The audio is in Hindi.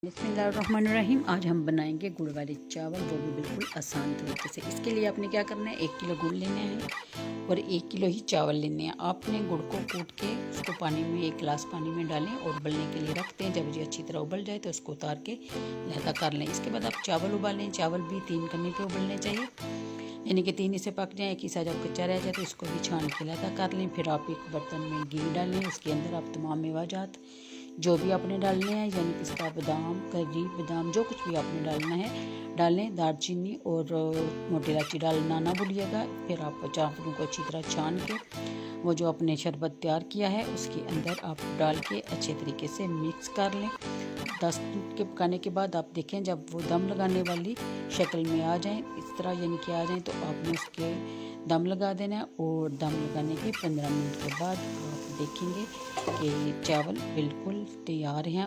बिस्मिल्लाहिर्रहमानिर्रहीम। आज हम बनाएंगे गुड़ वाले चावल, वो भी बिल्कुल आसान तरीके से। इसके लिए आपने क्या करना है, 1 किलो गुड़ लेना है और 1 किलो ही चावल लेने हैं। आपने गुड़ को कूट के उसको पानी में 1 गिलास पानी में डालें और उबलने के लिए रखते हैं। जब ये अच्छी तरह उबल जाए तो उसको उतार के लहदा कर लें। इसके बाद आप चावल उबालें। चावल भी 3 कन्नी पे उबलने चाहिए, यानी कि 3 इसे पक जाए। एक हिस्सा जब कच्चा रह जाए तो इसको भी छान के लहदा कर लें। फिर आप एक बर्तन में घी डालें, उसके अंदर आप तमाम मेवाजात जो भी आपने डालने हैं, यानी पिस्ता बादाम, करी बादाम, जो कुछ भी आपने डालना है डालें। दालचीनी और मोटी इलायची डालना ना भूलिएगा। फिर आप चावलों को अच्छी तरह छान के वो जो आपने शरबत तैयार किया है उसके अंदर आप डाल के अच्छे तरीके से मिक्स कर लें। 10 मिनट के पकाने के बाद आप देखें, जब वो दम लगाने वाली शक्ल में आ जाएं, इस तरह यानी कि आ जाएं, तो आपने उसके दम लगा देना है। और दम लगाने के 15 मिनट के बाद आप देखेंगे कि चावल बिल्कुल तैयार हैं।